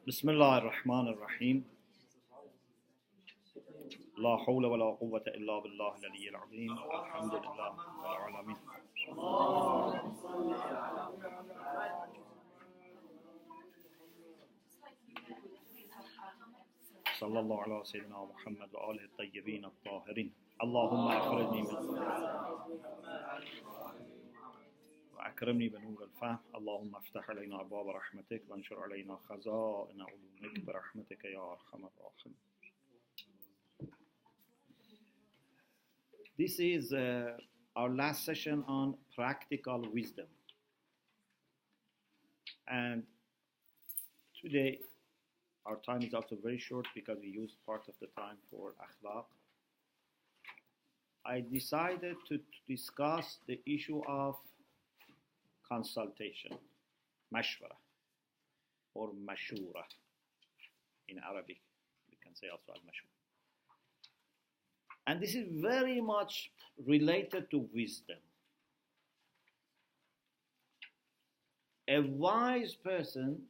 بسم الله الرحمن الرحيم لا حول ولا قوة إلا بالله العلي العظيم الحمد لله رب العالمين صلى الله على سيدنا محمد وآله الطيبين الطاهرين اللهم أخرجني من وأكرمني بنور الفهم اللهم افتح علينا أبواب رحمتك وانشر علينا خزائن علومك برحمتك يا أرحم الراحمين. This is our last session on practical wisdom, and today our time is also very short because we used part of the time for akhlaq. I decided to discuss the issue of consultation, mashwara or mashura in Arabic. We can say also al-mashura. And this is very much related to wisdom. A wise person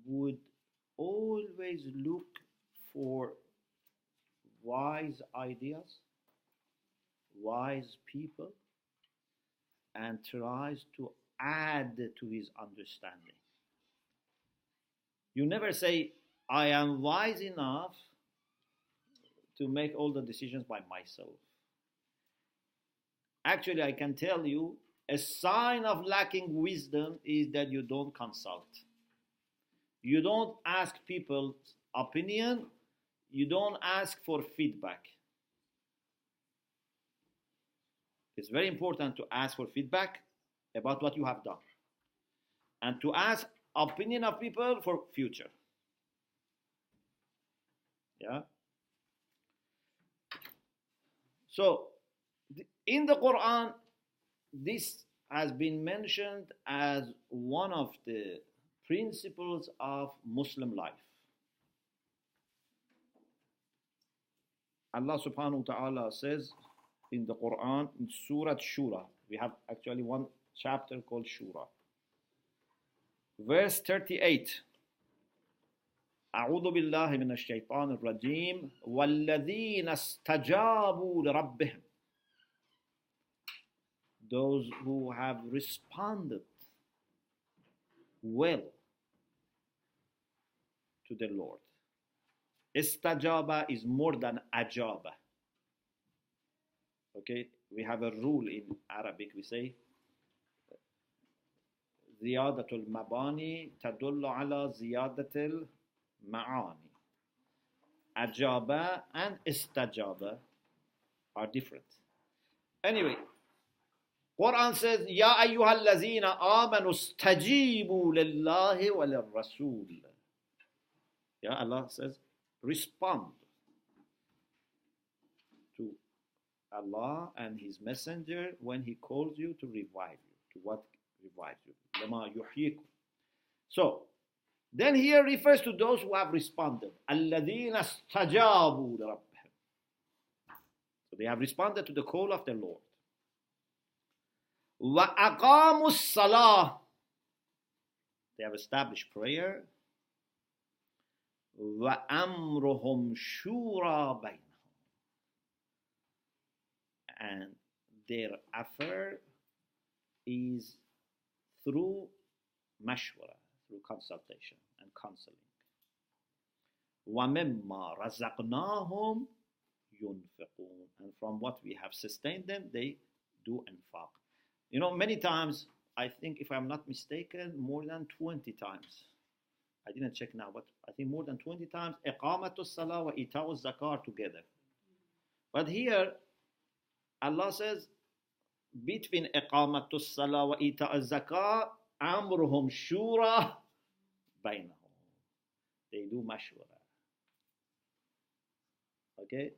would always look for wise ideas, wise people, and tries to add to his understanding. You never say, I am wise enough to make all the decisions by myself. Actually, I can tell you, a sign of lacking wisdom is that you don't consult. You don't ask people's opinion. You don't ask for feedback. It's very important to ask for feedback about what you have done and to ask opinion of people for future. Yeah. So, in the Qur'an, this has been mentioned as one of the principles of Muslim life. Allah subhanahu wa ta'ala says in the Quran, in Surah Shura, we have actually one chapter called Shura. Verse 38. أعوذ بالله من الشيطان الرجيم والذين استجابوا لربهم. Those who have responded well to the Lord. Istajaba is more than ajaba. Okay, we have a rule in Arabic. We say زيادة المباني تدل على زيادة المعاني. Ajaba and istajaba are different. Anyway, Quran says, يا أيها الذين آمنوا استجيبوا لله وللرسول. Yeah, Allah says, respond to Allah and His Messenger when He calls you to revive you. To what revives you? لما يحييكم. So, then here refers to those who have responded. الذين استجابوا لربهم. So they have responded to the call of the Lord. وأقاموا الصلاة. They have established prayer. وأمرهم شورى بينهم. And their affair is through mashwara, through consultation and counseling. وَمِمَّا رَزَقْنَاهُمْ يُنْفِقُونَ. And from what we have sustained them, they do infaq. You know, many times, I think if I'm not mistaken, more than 20 times. I didn't check now, but I think more than 20 times, إِقَامَةُ الصَّلَاةِ وَإِيتَاءُ الزَّكَاةِ together. But here, Allah says, between إِقَامَةُ الصَّلَاةِ وَإِيتَاءُ الزَّكَاةِ أَمْرُهُمْ شُورَى بَيْنَهُمْ. They do mashwara. Okay?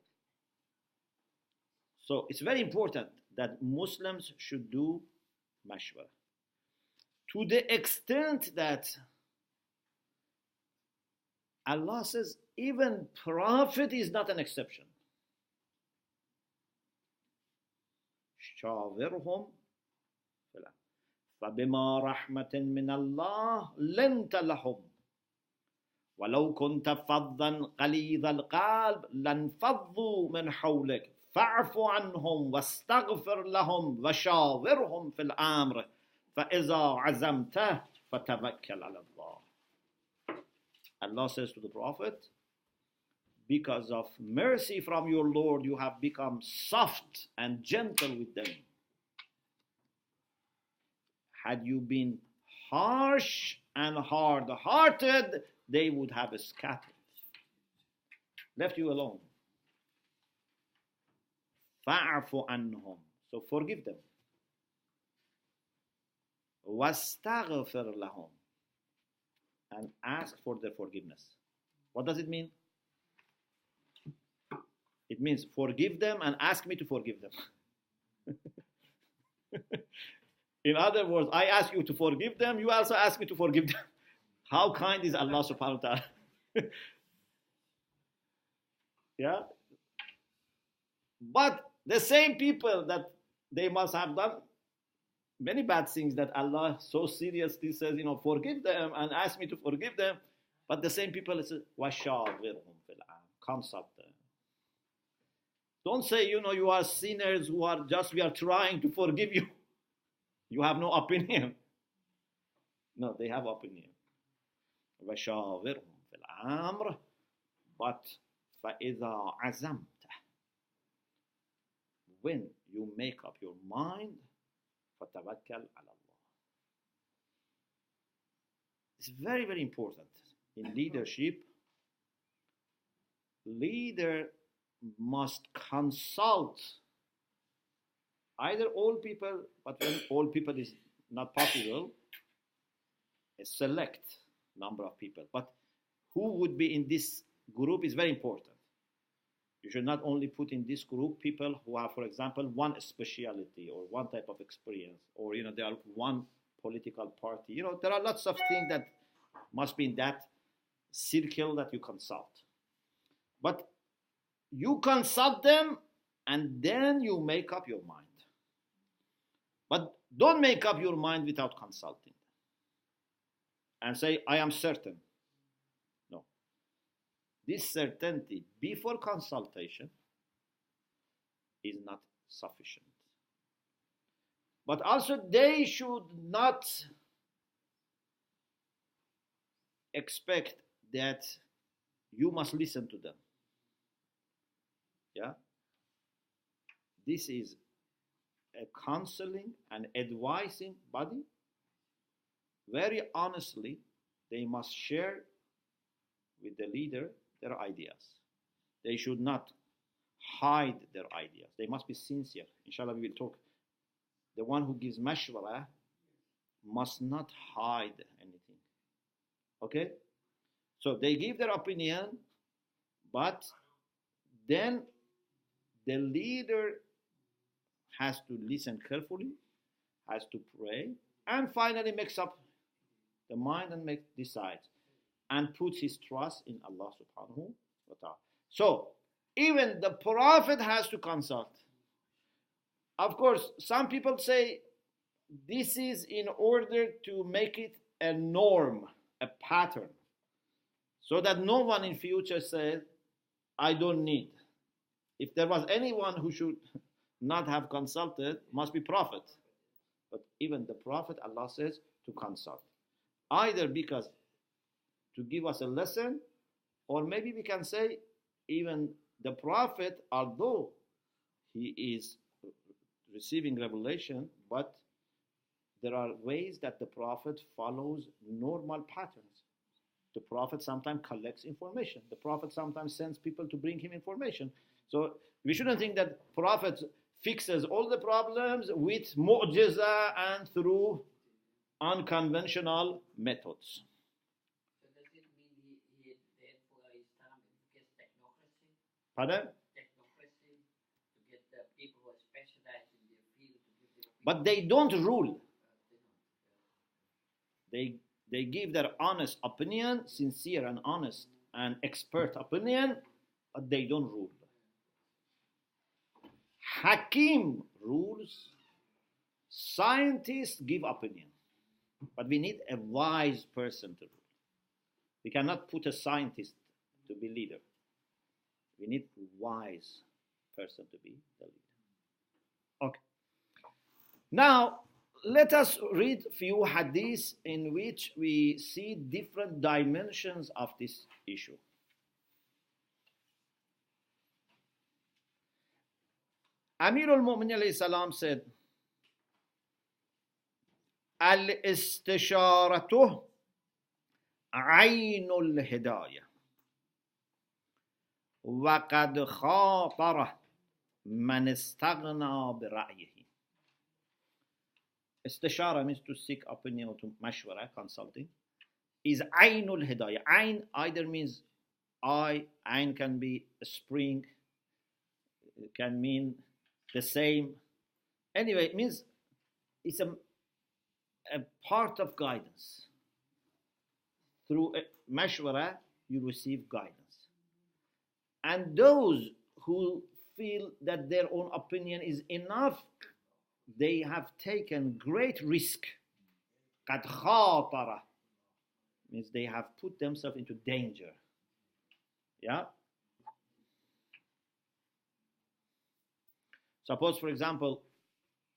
So, it's very important that Muslims should do mashwara. To the extent that Allah says even Prophet is not an exception. شاورهم فَبِمَا رَحْمَةٍ مِّنَ اللَّهِ لِنْتَ لَهُمْ وَلَوْ كُنْتَ فَظًّا غَلِيظَ الْقَلْبِ لَانفَضُّوا مِنْ حَوْلِكَ فَاعْفُ عَنْهُمْ وَاسْتَغْفِرْ لَهُمْ وَشَاوِرْهُمْ فِي الْأَمْرِ فَإِذَا عَزَمْتَ فَتَوَكَّلْ عَلَى اللَّهِ. Allah says to the Prophet, because of mercy from your Lord, you have become soft and gentle with them. Had you been harsh and hard-hearted, they would have scattered, left you alone. فَاعْفُ عَنْهُمْ, so forgive them. وَاسْتَغْفِرْ لَهُمْ, and ask for their forgiveness. What does it mean? It means forgive them and ask me to forgive them. In other words, I ask you to forgive them, you also ask me to forgive them. How kind is Allah subhanahu wa ta'ala? Yeah? But the same people that they must have done many bad things that Allah so seriously says, forgive them and ask me to forgive them. But the same people say, وَشَاوِرْهُمْ فِي الْأَمْرِ, consult them. Don't say, you are sinners who are we are trying to forgive you. You have no opinion. No, they have opinion. وَشَاوِرْهُمْ فِي الْأَمْرِ, but فَإِذَا عَزَمْتَ, when you make up your mind, فَتَوَكَّلْ عَلَى اللَّهِ. It's very, very important. In leadership, leader must consult either all people, but when all people is not possible, a select number of people. But who would be in this group is very important. You should not only put in this group people who have, for example, one specialty or one type of experience, or they are one political party. There are lots of things that must be in that circle that you consult. But you consult them and then you make up your mind. But don't make up your mind without consulting and say, I am certain. No. This certainty before consultation is not sufficient. But also they should not expect that you must listen to them. Yeah? This is a counseling and advising body. Very honestly, they must share with the leader their ideas. They should not hide their ideas. They must be sincere. Inshallah, we will talk. The one who gives mashwara must not hide anything. Okay? So they give their opinion, but then the leader has to listen carefully, has to pray, and finally makes up the mind and decides and puts his trust in Allah subhanahu wa ta'ala. So even the Prophet has to consult. Of course, some people say this is in order to make it a norm, a pattern, so that no one in future says, I don't need. If there was anyone who should not have consulted, must be Prophet. But even the Prophet, Allah says to consult. Either because to give us a lesson, or maybe we can say even the Prophet, although he is receiving revelation, but there are ways that the Prophet follows normal patterns. The Prophet sometimes collects information. The Prophet sometimes sends people to bring him information. So we shouldn't think that Prophet fixes all the problems with mu'jiza and through unconventional methods. So does it mean he there for his time against technocracy? Pardon? Technocracy, to get the people who are specialized in their field to give their opinion. But they don't rule. They give their honest opinion, sincere and honest and expert opinion, but they don't rule. Hakim rules, scientists give opinion. But we need a wise person to rule. We cannot put a scientist to be leader. We need a wise person to be the leader. Okay. Now, let us read a few hadiths in which we see different dimensions of this issue. Amir al-Mu'minin alayhi salam said, Al-istisharatu aynul hidayah. وَقَدْ خَاطَرَ مَنْ اسْتَغْنَى بِرَأْيِهِ. Istishara means to seek opinion or to mashwara, consulting, is aynul hidayah. Ayn either means eye, ayn can be a spring, it can mean the same. Anyway, it means it's a part of guidance. Through mashwara, you receive guidance. And those who feel that their own opinion is enough, they have taken great risk. قَدْ خَاطَرَ means they have put themselves into danger. Yeah? Suppose, for example,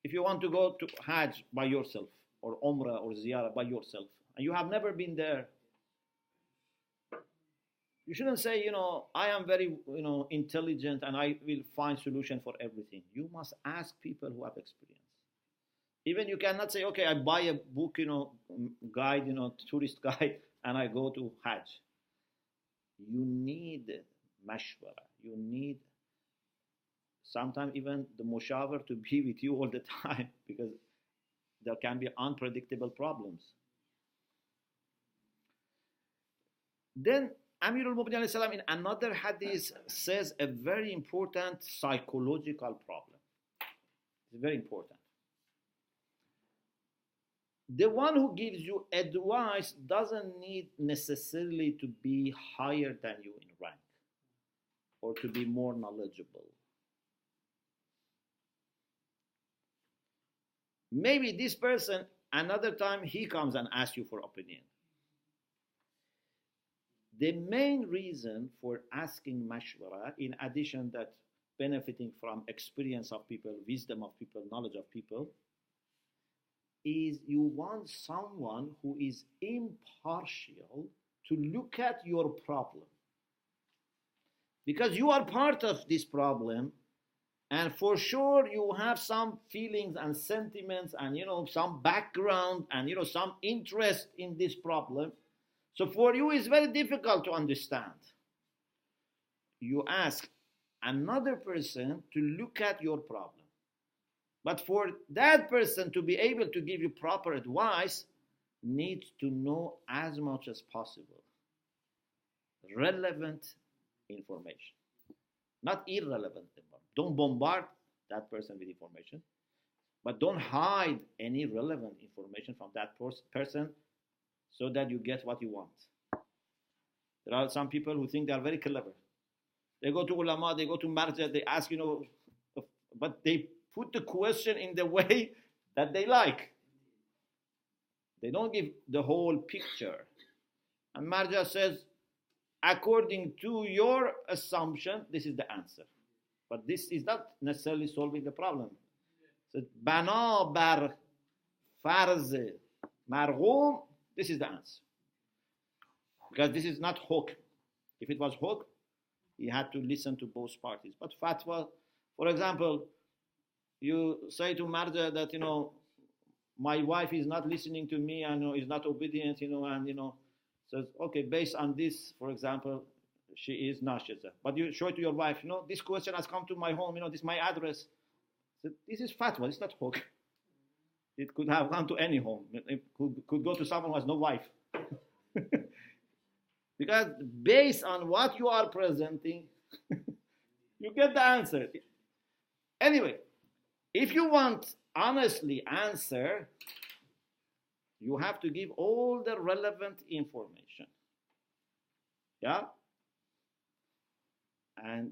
if you want to go to Hajj by yourself, or Umrah or Ziyarah by yourself, and you have never been there, you shouldn't say, I am very, intelligent and I will find solution for everything. You must ask people who have experience. Even you cannot say, okay, I buy a book, guide, tourist guide, and I go to Hajj. You need mashwara. You need sometimes even the mushawar to be with you all the time, because there can be unpredictable problems. Then Amir al-Mu'minin in another hadith says a very important psychological problem. It's very important. The one who gives you advice doesn't need necessarily to be higher than you in rank or to be more knowledgeable. Maybe this person, another time he comes and asks you for opinion. The main reason for asking mashwara, in addition that benefiting from experience of people, wisdom of people, knowledge of people, is you want someone who is impartial to look at your problem. Because you are part of this problem, and for sure you have some feelings and sentiments and some background and some interest in this problem. So for you, it's very difficult to understand. You ask another person to look at your problem. But for that person to be able to give you proper advice, needs to know as much as possible relevant information, not irrelevant information. Don't bombard that person with information, but don't hide any relevant information from that person, so that you get what you want. There are some people who think they are very clever. They go to ulama, they go to marja, they ask, but they put the question in the way that they like. They don't give the whole picture. And marja says, according to your assumption, this is the answer. But this is not necessarily solving the problem. So, bana bar farz marghum, this is the answer. Because this is not hukm. If it was hukm, he had to listen to both parties. But fatwa, for example, you say to marja that, my wife is not listening to me and is not obedient, says, okay, based on this, for example, she is nashiza. But you show it to your wife, this question has come to my home, this is my address. So this is fatwa, it's not hukm. It could have gone to any home. It could go to someone who has no wife. Because based on what you are presenting, you get the answer. Anyway, if you want honestly answer, you have to give all the relevant information. Yeah? And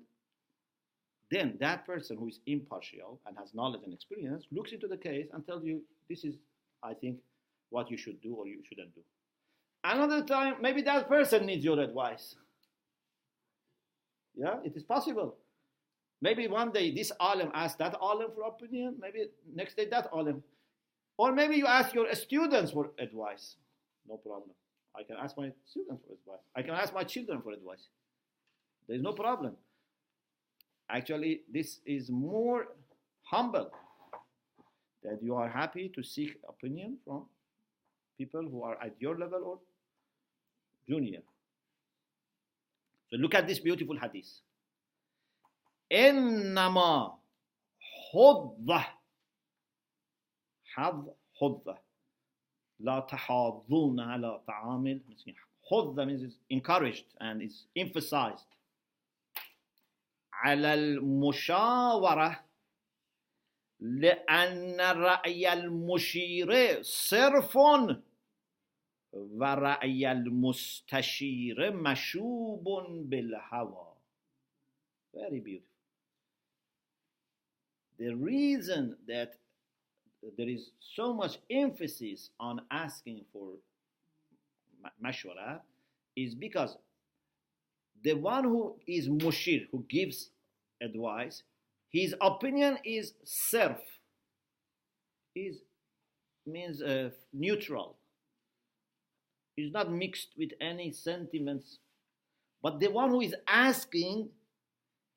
then that person who is impartial and has knowledge and experience looks into the case and tells you, this is, I think, what you should do or you shouldn't do. Another time, maybe that person needs your advice. Yeah, it is possible. Maybe one day this alim asks that alim for opinion, maybe next day that alim. Or maybe you ask your students for advice. No problem. I can ask my students for advice. I can ask my children for advice. There is no problem. Actually, this is more humble, that you are happy to seek opinion from people who are at your level or junior. So look at this beautiful hadith. إنما حضة حضة لا تحاضون على طعام المسكين. حضة means it's encouraged and is emphasized. على المشاورة لأن رأي المشير صرف ورأي المستشير مشوب بالهوى. Very beautiful. The reason that there is so much emphasis on asking for mashwara is because the one who is mushir, who gives advice, his opinion is serf, means neutral. It's not mixed with any sentiments. But the one who is asking,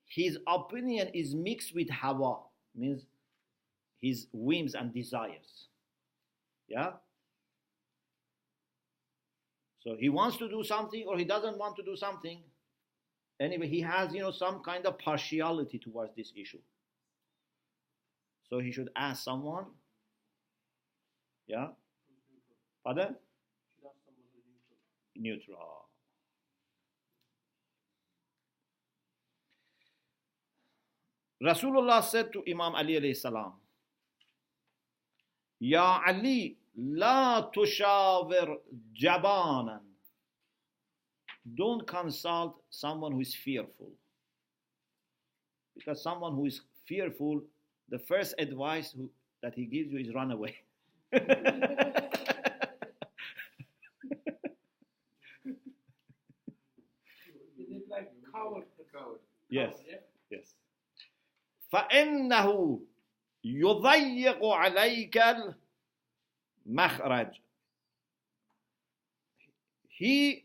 his opinion is mixed with hawa, means his whims and desires. Yeah? So he wants to do something or he doesn't want to do something. Anyway, he has, some kind of partiality towards this issue. So he should ask someone. Yeah? Pardon? Neutral. Rasulullah said to Imam Ali alayhi salam, Ya Ali, la tushawir jabanan. Don't consult someone who is fearful. Because someone who is fearful, the first advice that he gives you is run away. Is it like coward? Yes. Yeah? Yes. فإنه يضيق عليك المخرج. He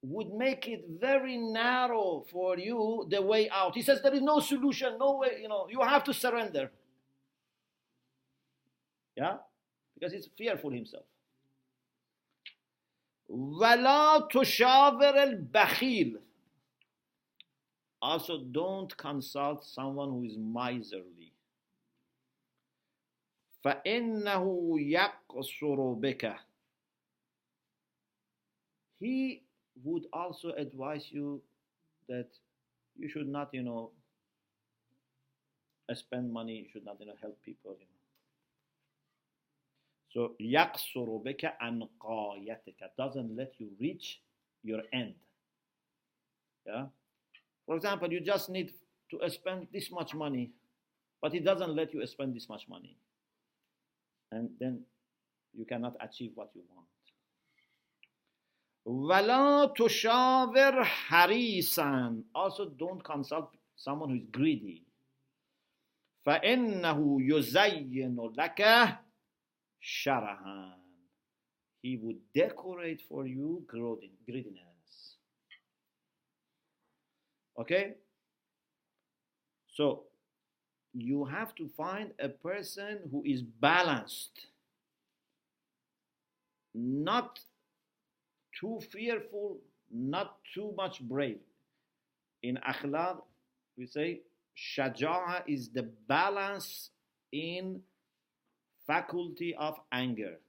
would make it very narrow for you, the way out. He says there is no solution, no way, you have to surrender. Yeah? Because he's fearful himself. وَلَا تُشَاوِرَ الْبَخِيلِ. Also, don't consult someone who is miserly. فَإِنَّهُ يَقْصُرُ بِكَ. He would also advise you that you should not, spend money, you should not, help people. So, يَقْصُرُ بِكَ عَنْ قَايَتِكَ, doesn't let you reach your end. Yeah? For example, you just need to spend this much money, but he doesn't let you spend this much money. And then you cannot achieve what you want. وَلَا تُشَاوِرْ حَرِيسًا. Also, don't consult someone who is greedy. فَإِنَّهُ يُزَيِّنُ لَكَ شَرَهًا. He would decorate for you greediness. Okay? So, you have to find a person who is balanced. Not too fearful, not too much brave. In akhlaq, we say, shaja'a is the balance in faculty of anger.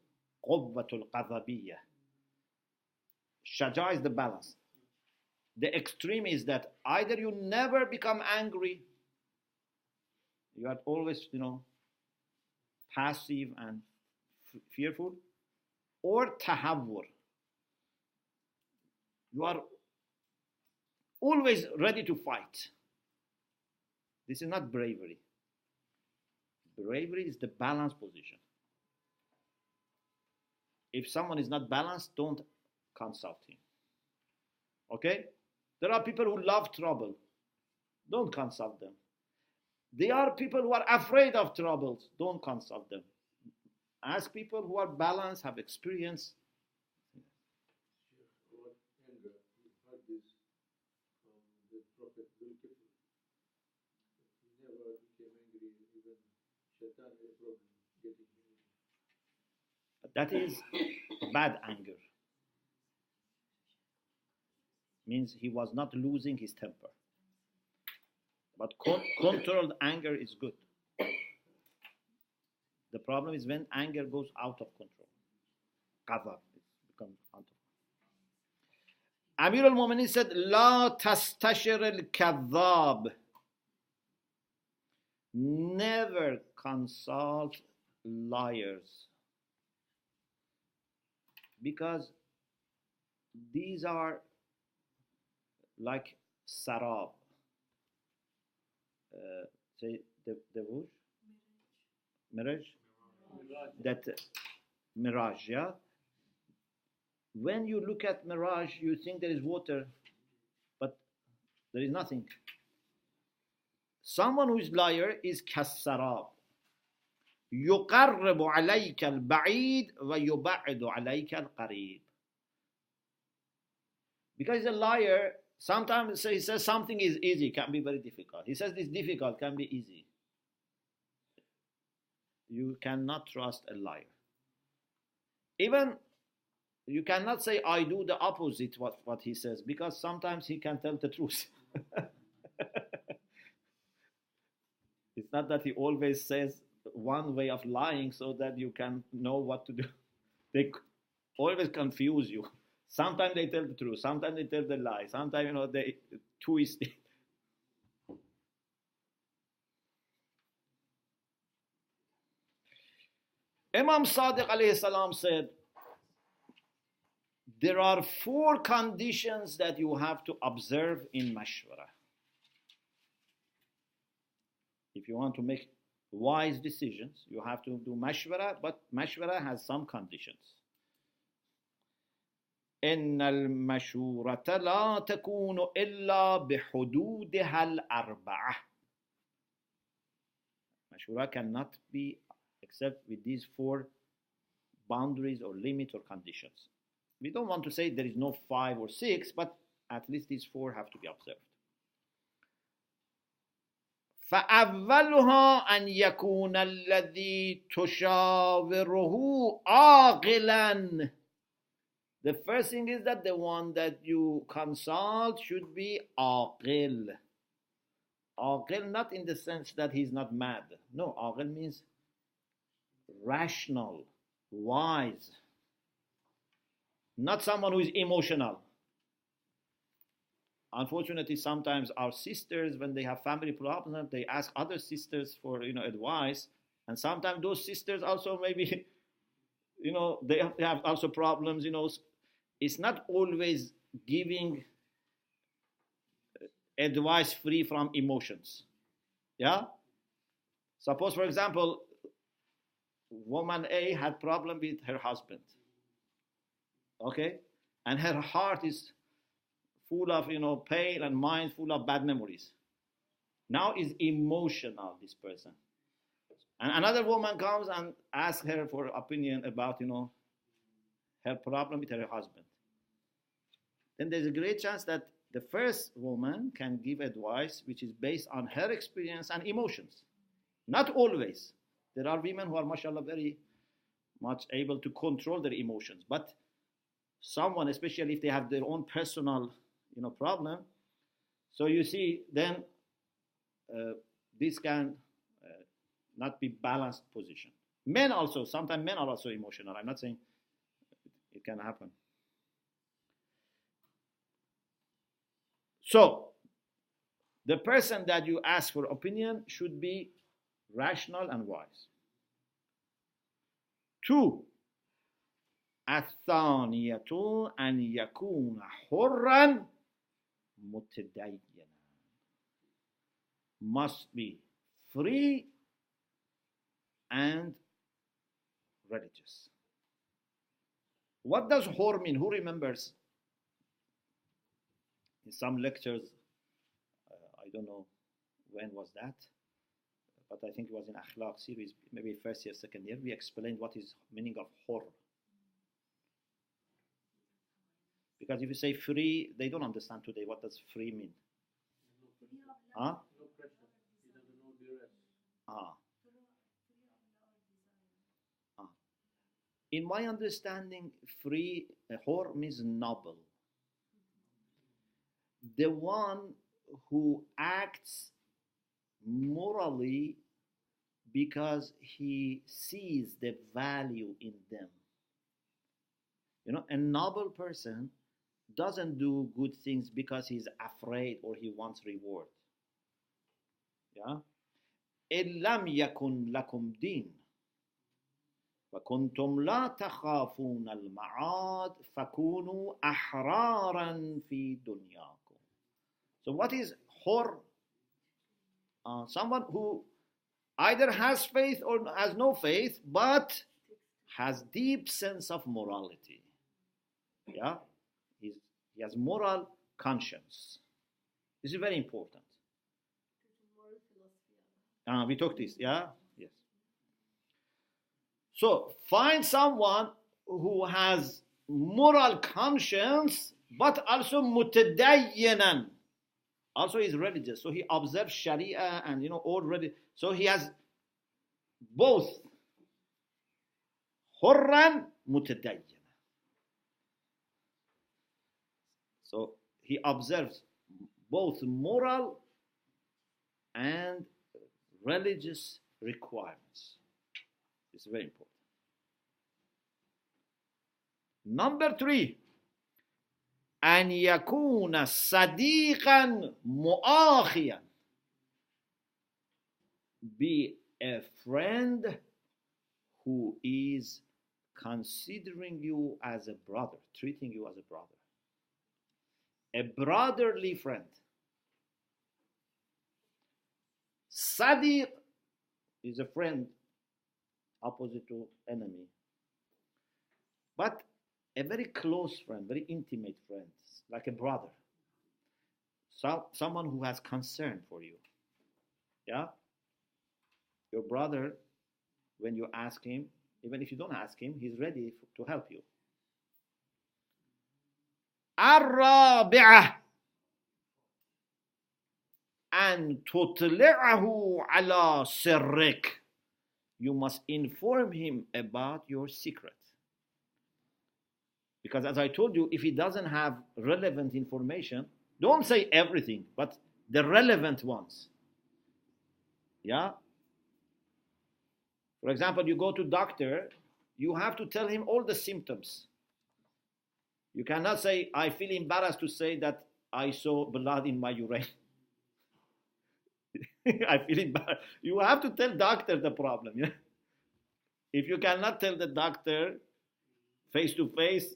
Qubbatul qadhabiyya. Shaja'a is the balance. The extreme is that either you never become angry, you are always, passive and fearful, or tahawwur. You are always ready to fight. This is not bravery. Bravery is the balanced position. if someone is not balanced, don't consult him. Okay? There are people who love trouble. Don't consult them. There are people who are afraid of troubles. Don't consult them. Ask people who are balanced, have experience. About anger, we heard this from the Prophet Zulkifl. He never became angry, even Shaitan had a problem getting angry. That is bad anger. Means he was not losing his temper. But controlled anger is good. The problem is when anger goes out of control. Ghadab, it becomes out of control. Amir al-Mu'minin said, "La tastashir al-kadhab." Never consult liars. Because these are like sarab. Say the word? Mirage? That mirage, yeah? When you look at mirage, you think there is water, but there is nothing. Someone who is liar is كالسراب. يقرب عليك البعيد ويبعد عليك القريب. Because a liar, sometimes he says something is easy, can be very difficult. He says this difficult can be easy. You cannot trust a liar. Even you cannot say I do the opposite what he says, because sometimes he can tell the truth. It's not that he always says one way of lying so that you can know what to do. They always confuse you. Sometimes they tell the truth, sometimes they tell the lie, sometimes they twist it. Imam Sadiq alayhi salam said, there are 4 conditions that you have to observe in mashwara. If you want to make wise decisions, you have to do mashwara, but mashwara has some conditions. إن المشورة لا تكون إلا بحدودها الأربعة. Mashwara cannot be except with these 4 boundaries or limits or conditions. We don't want to say there is no 5 or 6, but at least these 4 have to be observed. فأولها أن يكون الذي تشاوره عاقلا. The first thing is that the one that you consult should be aqil. Aqil not in the sense that he's not mad. No, aqil means rational, wise. Not someone who is emotional. Unfortunately, sometimes our sisters, when they have family problems, they ask other sisters for advice, and sometimes those sisters also maybe they have also problems. It's not always giving advice free from emotions. Yeah. Suppose, for example, woman A had problem with her husband. Okay, and her heart is full of pain and mind full of bad memories. Now is emotional, this person. And another woman comes and asks her for opinion about her problem with her husband. Then there's a great chance that the first woman can give advice which is based on her experience and emotions. Not always. There are women who are, mashallah, very much able to control their emotions. But someone, especially if they have their own personal problem, so you see, then this can not be balanced position. Men also, sometimes men are also emotional. I'm not saying it can happen. So, the person that you ask for opinion should be rational and wise. 2. الثانية أن يكون حرا متدينا. Must be free and religious. What does hor mean? Who remembers? In some lectures, I don't know when was that, but I think it was in Akhlaq series, maybe first year, second year, we explained what is meaning of hor. Because if you say free, they don't understand today. What does free mean? Huh? No pressure. He doesn't know duress. Ah. Ah. In my understanding, free, hor means noble. The one who acts morally because he sees the value in them. You know, a noble person doesn't do good things because he's afraid or he wants reward. Yeah? إِن لَمْ يَكُنْ لَكُمْ دِينٌ فَكُنْتُمْ لَا تَخَافُونَ الْمَعَادِ فَكُونُوا أَحْرَارًا فِي دُنْيَاكُمْ. So what is hor? Someone who either has faith or has no faith, but has deep sense of morality. Yeah? He has moral conscience. This is very important. We talked this, yeah? Yes. So find someone who has moral conscience, but also mutadayyanan. Also is religious. So he observes Sharia and already. So he has both hurran mutadayyana. So he observes both moral and religious requirements. It's very important. Number 3, أن يكون صديقا مؤاخيا. Be a friend who is considering you as a brother, treating you as a brother. A brotherly friend. Sadiq is a friend opposite to enemy. But a very close friend, very intimate friend, like a brother. So, someone who has concern for you. Yeah? Your brother, when you ask him, even if you don't ask him, he's ready to help you. الرابعة أن تطلعه على سرك. You must inform him about your secret. Because as I told you, if he doesn't have relevant information, don't say everything, but the relevant ones. Yeah? For example, you go to doctor, you have to tell him all the symptoms. You cannot say, I feel embarrassed to say that I saw blood in my urine. I feel embarrassed. You have to tell doctor the problem. Yeah? If you cannot tell the doctor face to face,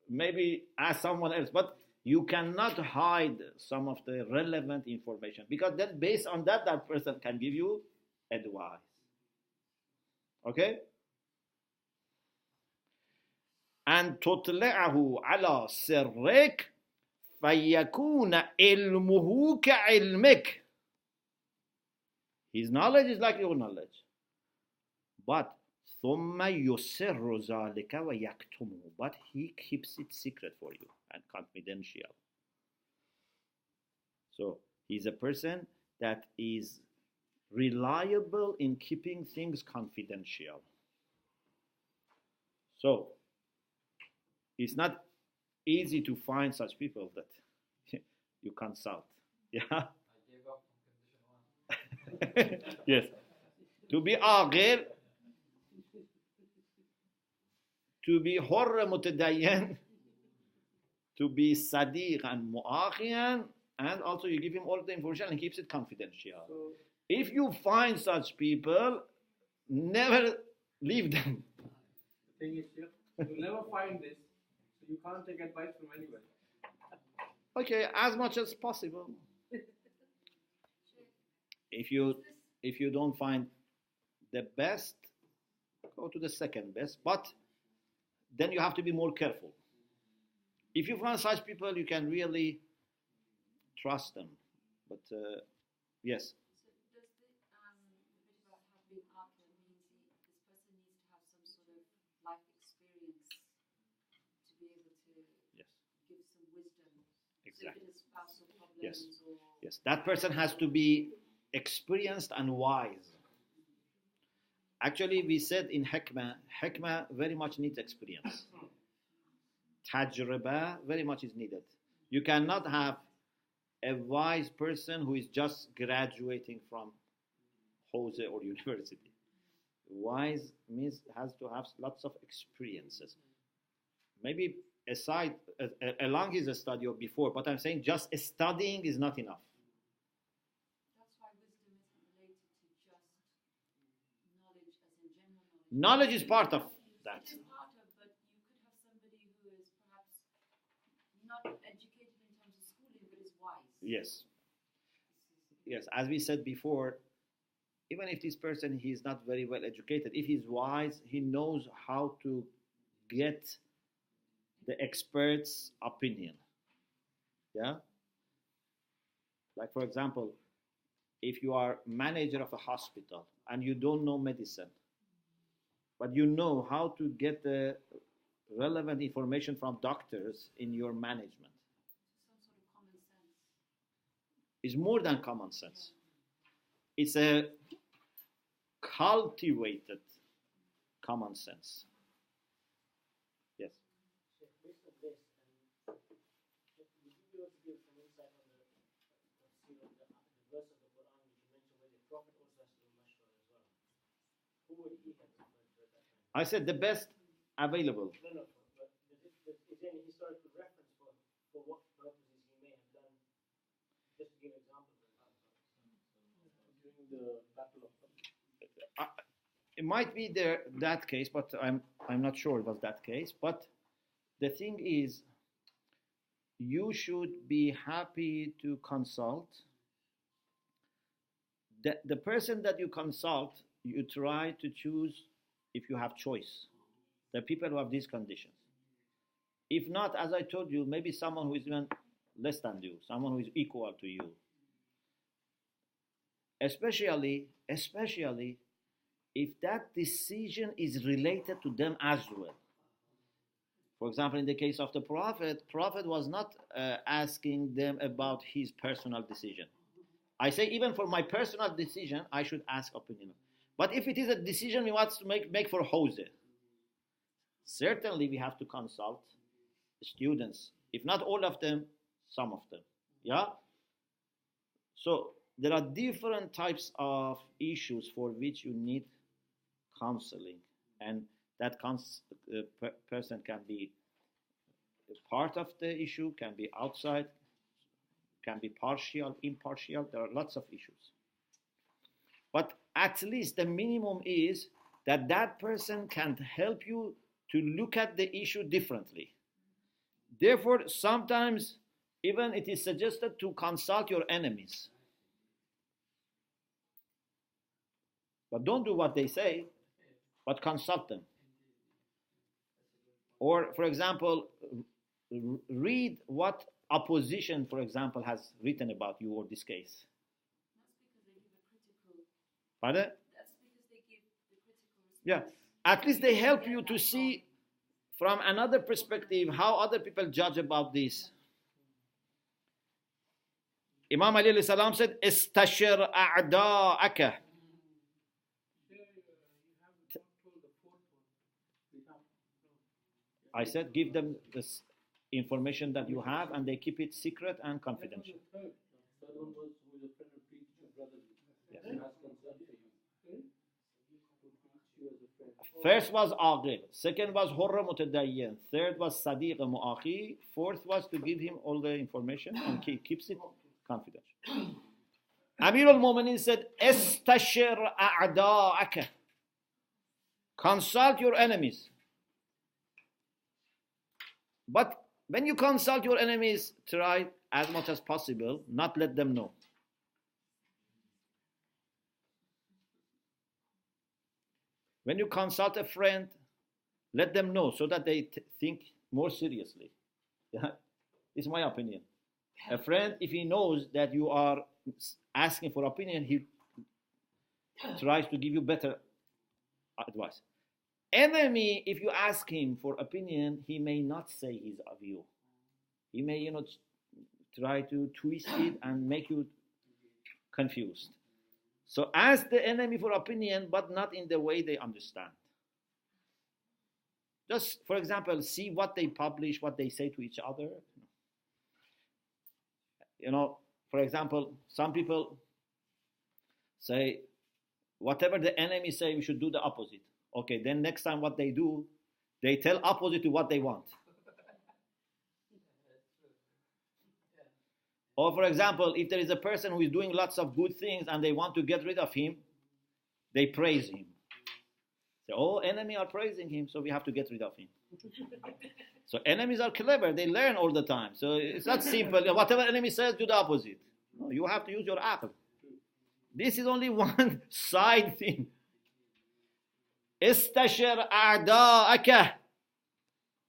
maybe ask someone else. But you cannot hide some of the relevant information, because then based on that, that person can give you advice. Okay? أن تطلعه على سرك فيكون علمه كعلمك. His knowledge is like your knowledge. But ثم يسر ذلك ويكتمه. But he keeps it secret for you and confidential. So he's a person that is reliable in keeping things confidential. So it's not easy to find such people that you consult. Yeah. I gave up on condition 1. Yes. To be aqil, to be hurr mutadayyan, to be sadiq and mu'akhiyan, and also you give him all the information and keeps it confidential. So, If you find such people, never leave them. The thing is, you'll never find this, so you can't take advice from anybody. Okay, as much as possible. If you don't find the best, go to the second best. But then you have to be more careful. If you find such people, you can really trust them. But yes. So does the bit about having aql means this person needs to have some sort of life experience to be able to Yes. give some wisdom? Exactly. So if it is spousal problems Yes. or Yes. That person has to be experienced and wise. Actually, we said in hikmah very much needs experience. Tajriba very much is needed. You cannot have a wise person who is just graduating from Jose or university. Wise means has to have lots of experiences. Maybe aside, along his study or before, but I'm saying just studying is not enough. that's why wisdom isn't related to just knowledge as in general knowledge. Knowledge is part of that. It is part of, but you could have somebody who is perhaps not educated in terms of schooling but is wise. Yes. Yes, as we said before, even if this person he is not very well educated, if he's wise, he knows how to get the expert's opinion. Yeah? Like for example, if you are manager of a hospital and you don't know medicine, but you know how to get the relevant information from doctors in your management. Some sort of common sense. It's more than common sense. It's a cultivated common sense. Yes. So based on this, would you be able to give some insight on the verse of the Quran which you mentioned where the Prophet also has to do mashwara as well? Who would he have referred to at that time? I said the best available. No, but is there any historical reference for what purposes he may have done? Just to give examples of that. During the Battle of It might be that case, but I'm not sure it was that case. But the thing is, you should be happy to consult. The person that you consult, you try to choose if you have choice. The people who have these conditions. If not, as I told you, maybe someone who is even less than you, someone who is equal to you. Especially if that decision is related to them as well. For example, in the case of the Prophet was not asking them about his personal decision. I say even for my personal decision, I should ask opinion. But if it is a decision we want to make for Jose, certainly we have to consult students. If not all of them, some of them. Yeah? So there are different types of issues for which you need counseling, and that person can be part of the issue, can be outside, can be partial, impartial. There are lots of issues. But at least the minimum is that that person can help you to look at the issue differently. Therefore, sometimes even it is suggested to consult your enemies. But don't do what they say, but consult them. Or, for example, read what opposition, for example, has written about you or this case. That's because they give a critical. Pardon? That's because they give the critical response. Yeah. At least they help you to see from another perspective how other people judge about this. Imam Ali alayhi salam said, "Istashir a'da'aka." I said, give them this information that you have, and they keep it secret and confidential. Third one was with a friend of preach to brothers. Yes. And ask concern for you. Who treats you as a friend. First was aqil, second was hurra mutadayyin, third was sadiq mu'akhi, fourth was to give him all the information and keeps it confidential. Amir al-Mu'minin said, "Istashir a'da'aka." Consult your enemies. But when you consult your enemies, try as much as possible not let them know. When you consult a friend, Let them know so that they think more seriously. Yeah, it's my opinion. A friend, if he knows that you are asking for opinion, he tries to give you better advice. Enemy, if you ask him for opinion, he may not say his view. He may, try to twist it and make you confused. So ask the enemy for opinion, but not in the way they understand. Just, for example, see what they publish, what they say to each other. For example, some people say, whatever the enemy say, we should do the opposite. Okay, then next time what they do, they tell opposite to what they want. Or for example, if there is a person who is doing lots of good things and they want to get rid of him, they praise him. Say, oh, enemy are praising him, so we have to get rid of him. So enemies are clever, they learn all the time. So it's not simple. Whatever enemy says, do the opposite. No, you have to use your aql. This is only one side thing. استشر أعداءك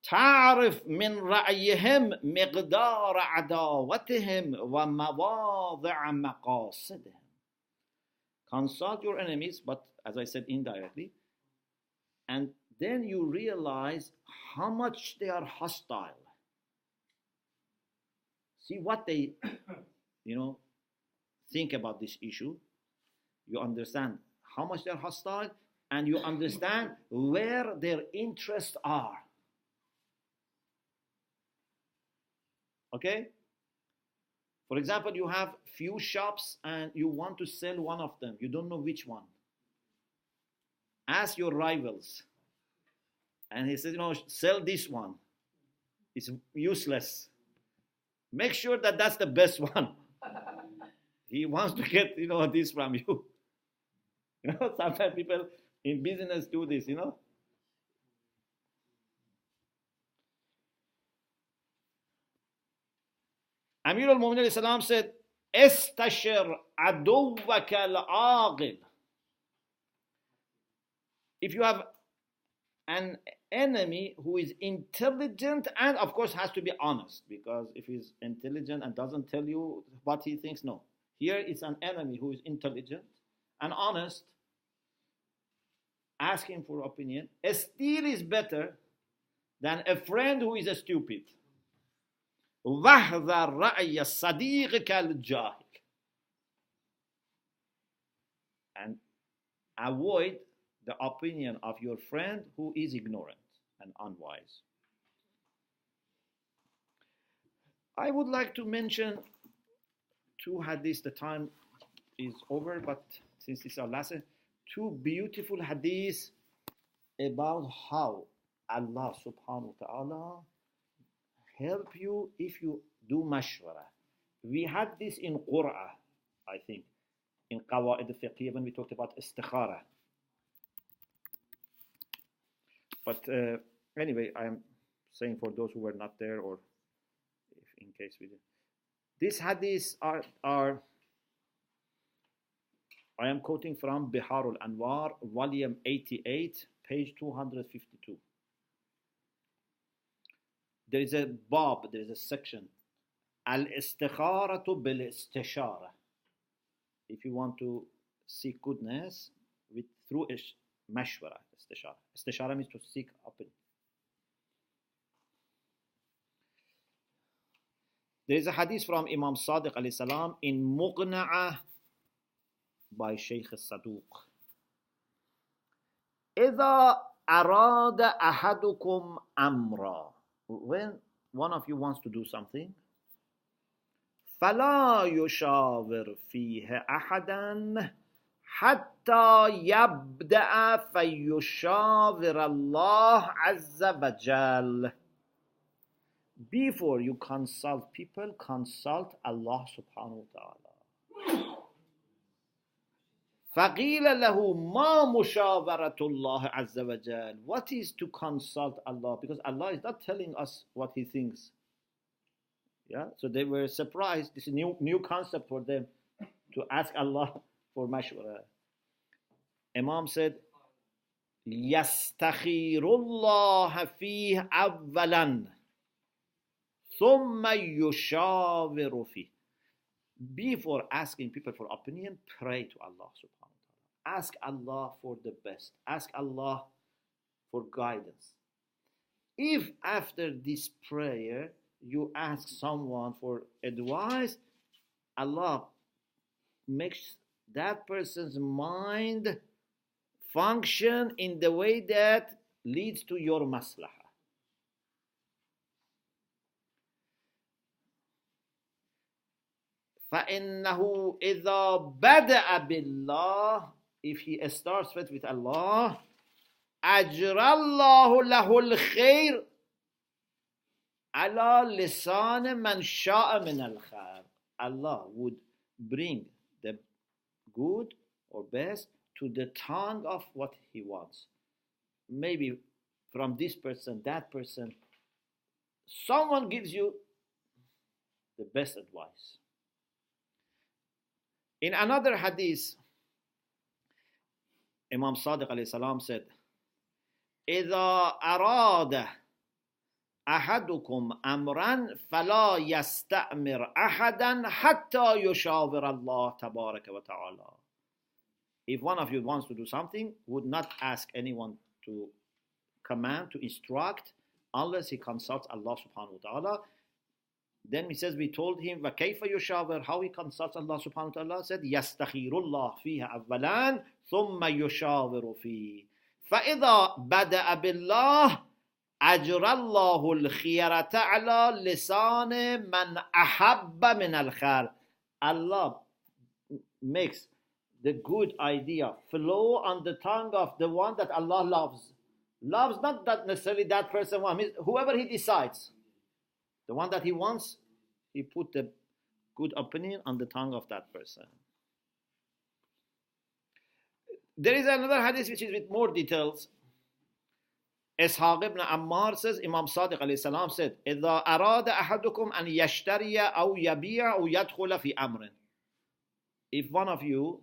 تعرف من رأيهم مقدار عداوتهم ومواضع مقاصدهم. Consult your enemies, but as I said, indirectly, and then you realize how much they are hostile. See what they, think about this issue. You understand how much they're hostile, and you understand where their interests are. Okay? For example, you have few shops and you want to sell one of them. You don't know which one. Ask your rivals. And he says, sell this one. It's useless. Make sure that that's the best one. He wants to get, this from you. Sometimes people in business do this, Amir al-Mu'minin salam said, Estashir aduwaka al-aqil. If you have an enemy who is intelligent and of course has to be honest, because if he's intelligent and doesn't tell you what he thinks, no. Here it's an enemy who is intelligent and honest. Ask him for opinion. Still is better than a friend who is a stupid. وَاحْذَرْ رَأْيَ صَدِيقِكَ الْجَاهِلِ. And avoid the opinion of your friend who is ignorant and unwise. I would like to mention two hadiths. The time is over, but since this is our last, two beautiful hadiths about how Allah subhanahu wa ta'ala help you if you do mashwara. We had this in Qur'an, I think, in Qawaid al-Fiqhiyya when we talked about istikhara. But anyway, I am saying for those who were not there, or if in case we did. These hadiths are I am quoting from Bihar al-Anwar, volume 88, page 252. There is a bab, there is a section. Al-istikharatu bil-istishara. If you want to seek goodness through mashwara, istishara. Istishara means to seek opinion. There is a hadith from Imam Sadiq alayhi salam in Muqna'ah by Sheikh al-Saduq. إِذَا أَرَادَ أَحَدُكُمْ أَمْرًا. When one of you wants to do something, فَلَا يُشَاوِرْ فِيهِ أَحَدًا حَتَّى يَبْدَأَ فَيُشَاوِرَ اللَّهَ عَزَّ وَجَلَّ. Before you consult people, consult Allah subhanahu wa ta'ala. فَقِيلَ لَهُ مَا مُشَاوَرَةُ اللَّهِ عَزَّ وَجَلَّ. What is to consult Allah? Because Allah is not telling us what He thinks. Yeah, so they were surprised. This is a new concept for them to ask Allah for mashwara. Imam said, يستخير الله فيه أولا ثم يشاور فيه. Before asking people for opinion, pray to Allah subhanahu wa ta'ala. Ask Allah for the best. Ask Allah for guidance. If after this prayer you ask someone for advice, Allah makes that person's mind function in the way that leads to your maslahah. فَإِنَّهُ إِذَا بَدَأَ بِاللَّهِ, if he starts with Allah, أَجْرَ اللَّهُ لَهُ الْخَيْرِ عَلَى لِسَانِ مَنْ شَاءَ مِنَ الْخَيْرِ. Allah would bring the good or best to the tongue of what he wants. Maybe from this person, that person, someone gives you the best advice. In another hadith, Imam Sadiq alayhi salam said, إِذَا أَرَادَ أَحَدُكُمْ أَمْرًا فَلَا يَسْتَأْمِرْ أَحَدًا حَتَّى يُشَاوِرَ اللَّهَ تَبَارَكَ وَتَعَالَى. If one of you wants to do something, would not ask anyone to command, to instruct, unless he consults Allah subhanahu wa ta'ala. Then he says, we told him, وَكَيْفَ يُشَاوِرْ, how he consults Allah subhanahu wa ta'ala, said, يَسْتَخِيرُ اللَّهِ فِيهَا أَوَّلًا ثُمَّ يُشَاوِرُ فِيهِ فَإِذَا بَدَأَ بِاللَّهِ أَجْرَ اللَّهُ الْخِيَرَةَ عَلَى لِسَانِ مَنْ أَحَبَّ مِنَ الْخَيْرِ. Allah makes the good idea flow on the tongue of the one that Allah loves. Loves not that necessarily that person wants, whoever he decides. The one that he wants, he put the good opinion on the tongue of that person. There is another hadith which is with more details. Ishaq ibn Ammar says, Imam Sadiq alayhi salam said, إِذَا أَرَادَ أَحَدُكُمْ أَنْ يَشْتَرِيَ أَوْ يَبِيعَ أَوْ يَدْخُلَ فِي أَمْرٍ. If one of you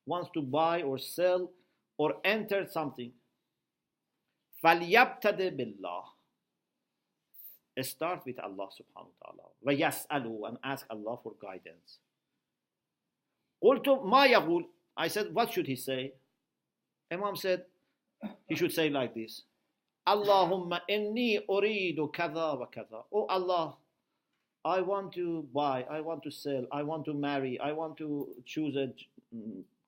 wants to buy or sell or enter something, فَلْيَبْتَدِ بِاللَّهِ, start with Allah subhanahu wa ta'ala. وَيَسْأَلُوا, and ask Allah for guidance. قُلْتُ مَا يَقُولُ, I said, what should he say? Imam said, he should say like this. Allahumma inni uridu kadha wa kadha. Oh Allah, I want to buy, I want to sell, I want to marry, I want to choose a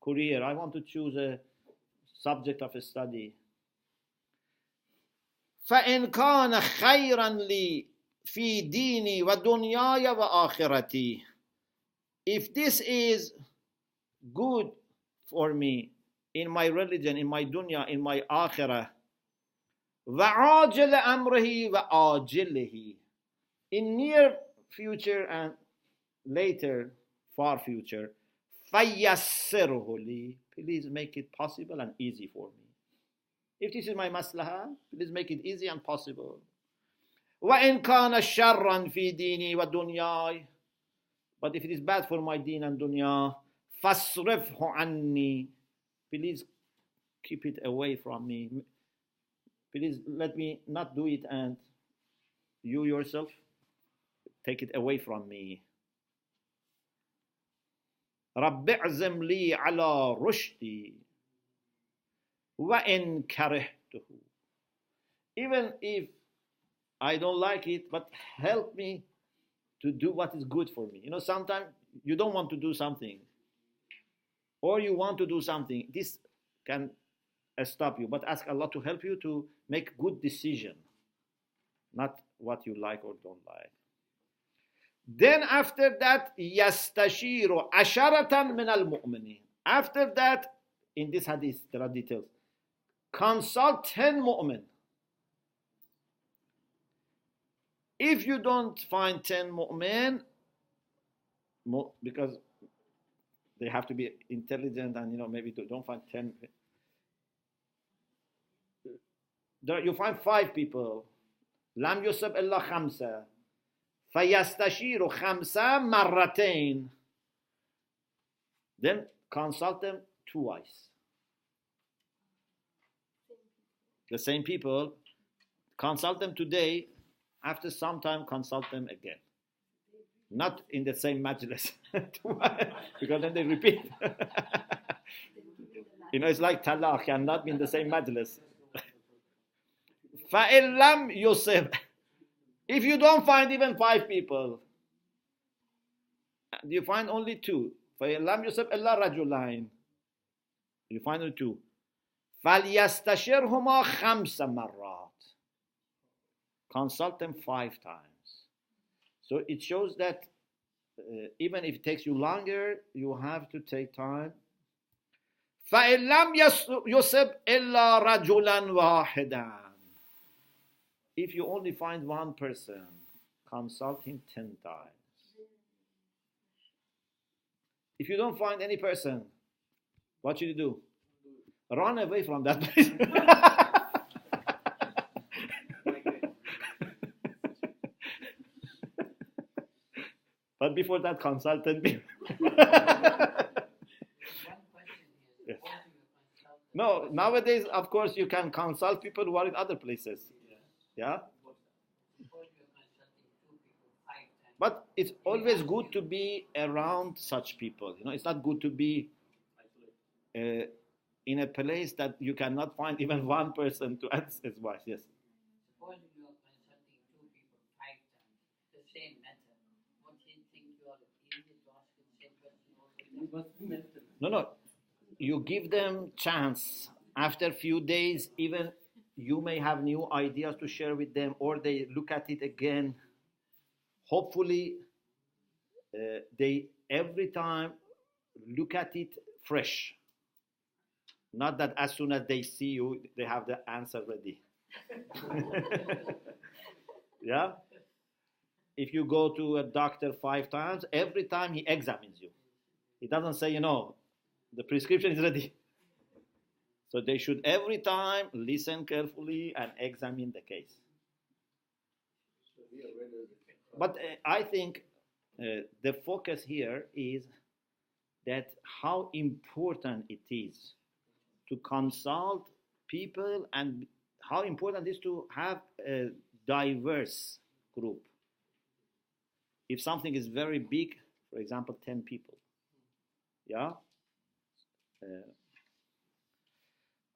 career, I want to choose a subject of a study. فَإِنْ كَانَ خَيْرًا لِي فِي دِينِي وَدُنْيَايَ وَآخِرَتِي. If this is good for me in my religion, in my dunya, in my akhirah, وَعَاجِلَ أَمْرِهِ وَآجِلِهِ, in near future and later, far future, فَيَسِّرْهُ لِي, please make it possible and easy for me. If this is my maslahah, please make it easy and possible. وَإِنْ كَانَ شَرًّا فِي دِينِي وَدُنْيَاي, but if it is bad for my deen and dunya, فَاصْرِفْهُ عَنِّي, please keep it away from me. Please let me not do it, and you yourself take it away from me. رَبِّ اعْزِمْ لِي عَلَى رُشْدِي وَإِنْ كَرِهْتُهُ. Even if I don't like it, but help me to do what is good for me. You know, sometimes you don't want to do something, or you want to do something. This can stop you, but ask Allah to help you to make good decision, not what you like or don't like. Then after that, يَسْتَشِيرُ عَشَرَةً مِنَ الْمُؤْمِنِينَ. After that, in this hadith, there are details. Consult 10 mu'min. If you don't find 10 mu'min, because they have to be intelligent and, you know, maybe don't find 10. You find 5 people. لم يصب إلا 5. فيستشير 5 مرتين. Then consult them twice. Since The same people, consult them today, after some time consult them again. Not in the same majlis, because then they repeat. It's like talaq, cannot be in the same majlis. فَإِن لَمْ يُصِبْ. If you don't find even 5 people, you find only 2. فَإِن لَمْ يُصِبْ إِلَّا رَجُلَيْنِ. You find only 2. فَلْيَسْتَشِرْهُمَا 5 مرات. Consult them 5 times. So it shows that even if it takes you longer, you have to take time. فَإِن لَمْ يُصِبْ إِلَّا رَجُلًا وَاحِدًا. If you only find 1 person, consult him 10 times. If you don't find any person, what should you do? Run away from that place. But before that, consulted me. Yes. No, nowadays, of course, you can consult people who are in other places. Yeah? But it's always good to be around such people. It's not good to be in a place that you cannot find even 1 person to ask advice. Yes. Supposing you are consulting 2 people 5 times, the same matter, what do you think you are easy to ask the same person all the time? No. You give them chance. After a few days, even you may have new ideas to share with them, or they look at it again. Hopefully, they every time look at it fresh. Not that as soon as they see you, they have the answer ready. Yeah? If you go to a doctor 5 times, every time he examines you. He doesn't say, the prescription is ready. So they should every time listen carefully and examine the case. But I think the focus here is that how important it is to consult people and how important it is to have a diverse group. If something is very big, for example, 10 people. Yeah?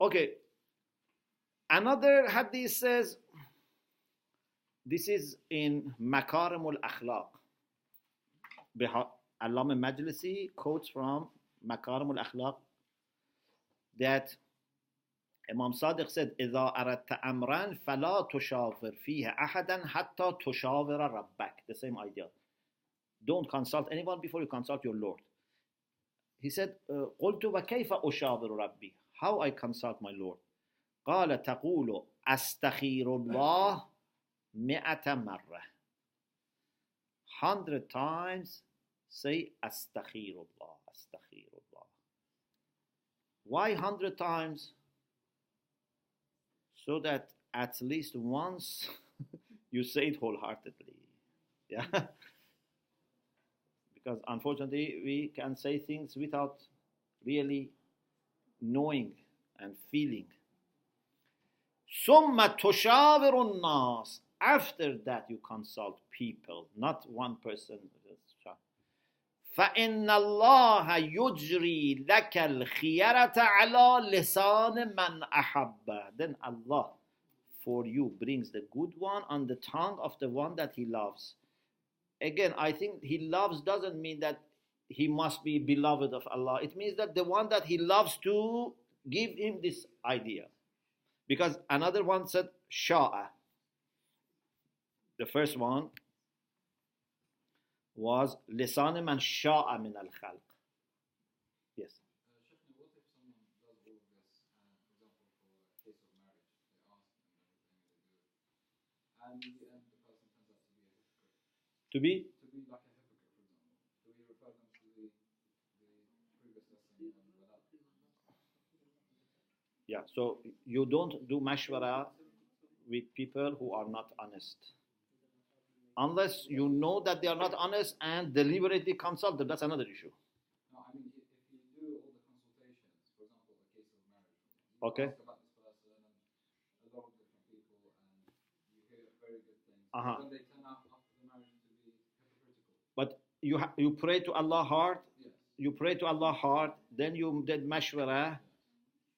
Okay. Another hadith says, this is in Makarim al-Akhlaq. Allama Majlisi quotes from Makarim al-Akhlaq that Imam Sadiq said, إِذَا أَرَدْتَ أَمْرًا فَلَا تُشَاوِرْ فِيهَ أَحَدًا حَتَّى تُشَاوِرَ رَبَّكَ. The same idea. Don't consult anyone before you consult your Lord. He said, قُلْتُ وَكَيْفَ أُشَاوِرُ رَبِّي. How I consult my Lord? قَالَ تَقُولُ أَسْتَخِيرُ اللَّهِ 100 مرة. 100 times say Astaghfirullah, Astaghfirullah. Why 100 times? So that at least once you say it wholeheartedly. Yeah? Because unfortunately we can say things without really knowing and feeling. ثم تشاور الناس. After that you consult people, not one person. فَإِنَّ اللَّهَ يُجْرِي لَكَ الْخِيَرَةَ عَلَى لِسَانِ مَنْ أَحَبَّ. Then Allah for you brings the good one on the tongue of the one that He loves. Again, I think He loves doesn't mean that he must be beloved of Allah. It means that the one that He loves to give him this idea. Because another one said sha'a. The first one was lisan man sha'a min al khalq. Yes. Sheikh, what if someone does all of this, for example, for a case of marriage, they ask and everything they do, and in the end the person turns out to be a hypocrite? To be like a hypocrite, for example. Do we refer them to the previous lesson on Balagh? Yeah, so you don't do mashwara with people who are not honest. Unless you know that they are not honest and deliberately consult them, that's another issue. No, I mean, if you do all the consultations, for example, a case of marriage, you Okay. ask about this person, and a very good things. Uh-huh. But they turn out after the marriage to be hypocritical. But you pray to Allah hard. Yes. You pray to Allah hard. Then you did mashwara.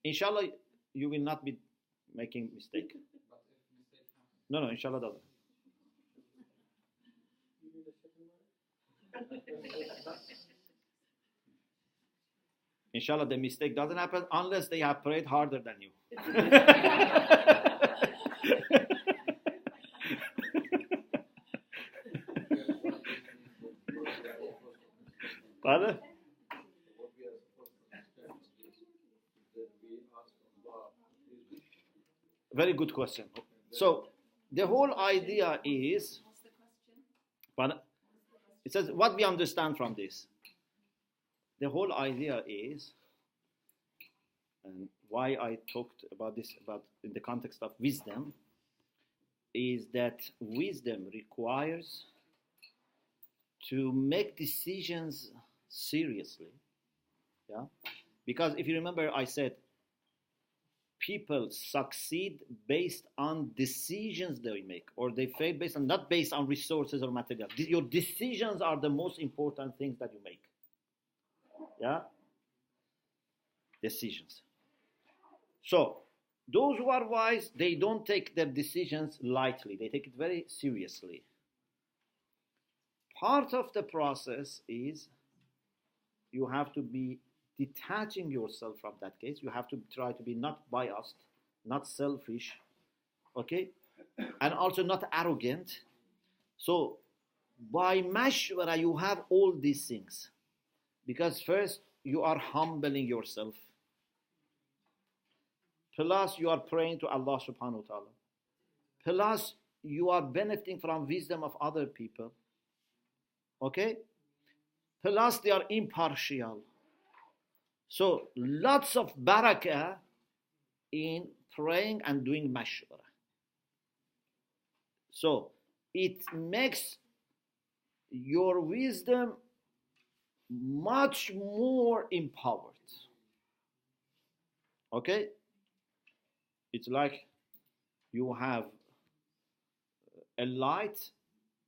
Inshallah, you will not be making mistake. But if mistake happens, No, inshallah doesn't. Inshallah, the mistake doesn't happen unless they have prayed harder than you. Pardon? What we are supposed to understand is that we ask Allah His wish. Very good question. So, the whole idea is, What's the question? pardon? It says, what we understand from this? The whole idea is, and why I talked about this about in the context of wisdom, is that wisdom requires to make decisions seriously. Yeah? Because if you remember, I said people succeed based on decisions they make, or they fail based on not based on resources or material. Your decisions are the most important things that you make. Yeah? Decisions. So, those who are wise, they don't take their decisions lightly. They take it very seriously. Part of the process is you have to be detaching yourself from that case. You have to try to be not biased, not selfish, okay? And also not arrogant. So, by mashwara, you have all these things. Because first, you are humbling yourself. Plus, you are praying to Allah subhanahu wa ta'ala. Plus, you are benefiting from wisdom of other people. Okay? Plus, they are impartial. So, lots of barakah in praying and doing mashwara. So, it makes your wisdom much more empowered. Okay? It's like you have a light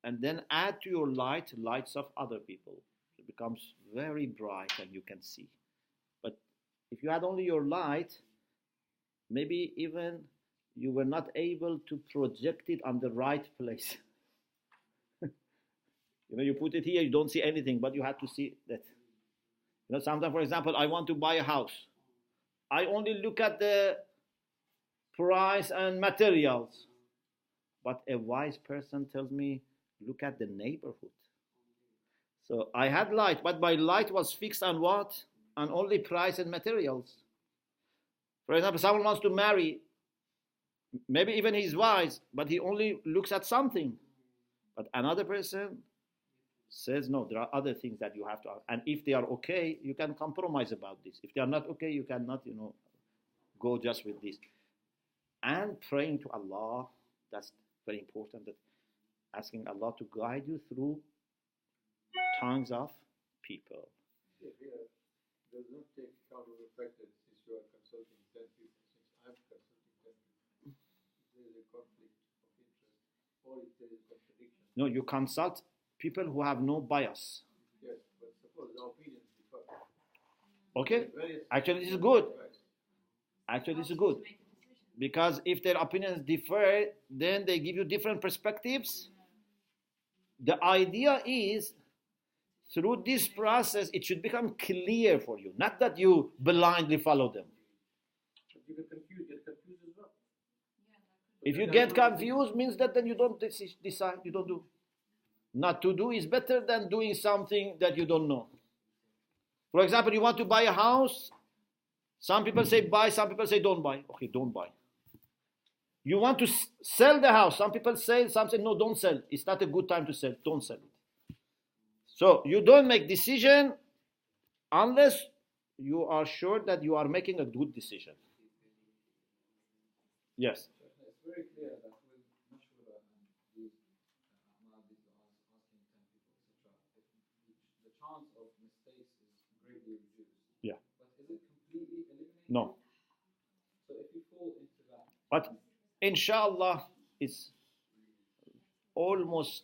and then add to your light lights of other people. It becomes very bright and you can see. But if you had only your light, maybe even you were not able to project it on the right place. You put it here, you don't see anything, but you have to see that. Sometimes, for example, I want to buy a house. I only look at the price and materials. But a wise person tells me, look at the neighborhood. So I had light, but my light was fixed on what? On only price and materials. For example, someone wants to marry. Maybe even he's wise, but he only looks at something. But another person says, no, there are other things that you have to, and if they are okay, you can compromise about this. If they are not okay, you cannot, go just with this. And praying to Allah, that's very important, that asking Allah to guide you through tongues of people. Here does not take account of the fact that since you are consulting 10 people, since I'm consulting 10 people, there is a conflict of interest or if there is a contradiction. No, you consult people who have no bias. Yes, but suppose the opinions differ. Okay? Actually, this is good. Actually, this is good. Because if their opinions differ, then they give you different perspectives. The idea is, through this process, it should become clear for you. Not that you blindly follow them. You get confused as well. If you get confused, means that then you don't decide, you don't do. Not to do is better than doing something that you don't know. For example, you want to buy a house. Some people say buy, some people say don't buy. Okay, don't buy. You want to sell the house. Some people say, some say no, don't sell. It's not a good time to sell. Don't sell it. So you don't make decision unless you are sure that you are making a good decision. Yes. it's very clear that with mashwara and these ahmadis asking 10 people, etc., the chance of mistakes is greatly reduced. Yeah. But is it completely eliminated? No. So if you fall into that, But inshallah, it's almost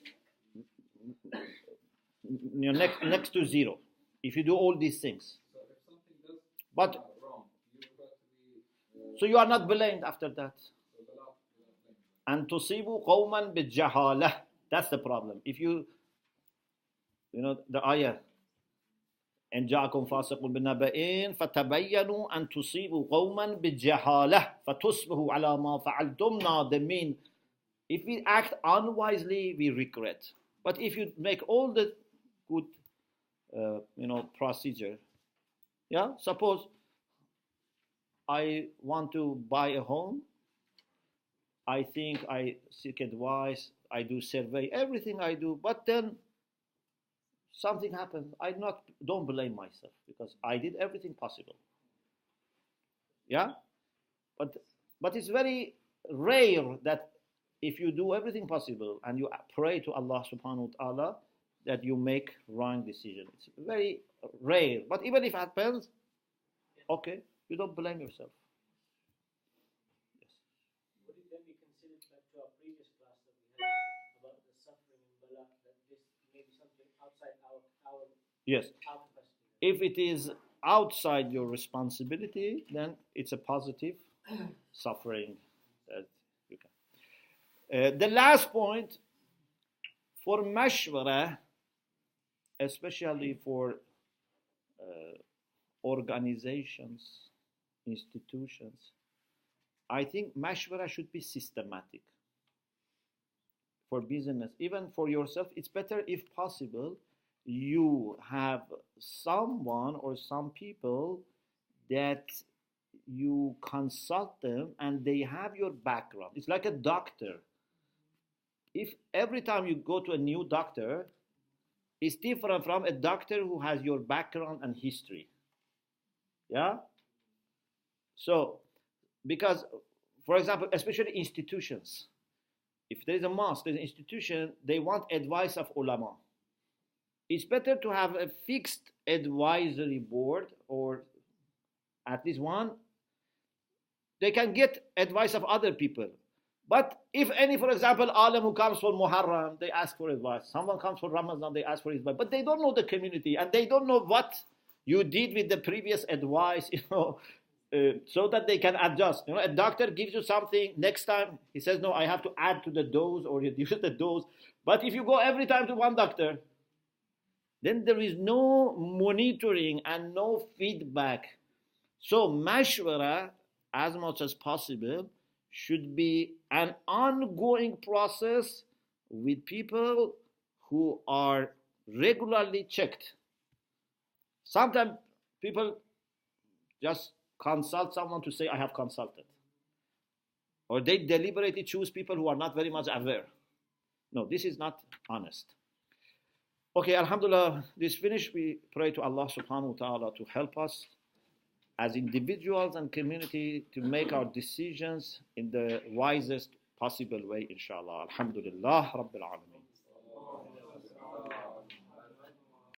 next to zero if you do all these things. So if something does But come out wrong, you refer to be so you are not blamed after that. so without blame. And تصيبوا قوما بالجهالة. That's the problem. If you know the ayah. إن جاءكم فاسق بنبأ فتبينوا أن تصيبوا قوما بجهالة فتصبحوا على ما فعلتم نادمين. If we act unwisely, we regret. But if you make all the good, procedure, yeah. Suppose I want to buy a home. I think I seek advice. I do survey, everything I do, but then something happens. Don't blame myself because I did everything possible. Yeah, but it's very rare that if you do everything possible and you pray to Allah subhanahu wa ta'ala that you make wrong decision. It's very rare. But even if it happens, okay, you don't blame yourself. Yes. Would it then be considered back to our previous class that we had about the suffering and bala, that this may be something outside our Yes. capacity? If it is outside your responsibility, then it's a positive suffering that you can. The last point for mashwara, especially for organizations, institutions, I think mashwara should be systematic. For business, even for yourself, it's better if possible you have someone or some people that you consult them and they have your background. It's like a doctor. If every time you go to a new doctor, it's different from a doctor who has your background and history. Yeah? So, because, for example, especially institutions, if there is a mosque, there's an institution, they want advice of ulama. It's better to have a fixed advisory board or at least one. They can get advice of other people. But if any, for example, alim who comes for Muharram, they ask for advice. Someone comes for Ramadan, they ask for advice. But they don't know the community and they don't know what you did with the previous advice, so that they can adjust. A doctor gives you something, next time he says, no, I have to add to the dose or reduce the dose. But if you go every time to one doctor, then there is no monitoring and no feedback. So mashwara, as much as possible, should be an ongoing process with people who are regularly checked. Sometimes people just consult someone to say, I have consulted. Or they deliberately choose people who are not very much aware. No, this is not honest. Okay, alhamdulillah, this finished. We pray to Allah subhanahu wa ta'ala to help us as individuals and community to make our decisions in the wisest possible way, inshallah. Alhamdulillah, Rabbil Alameen.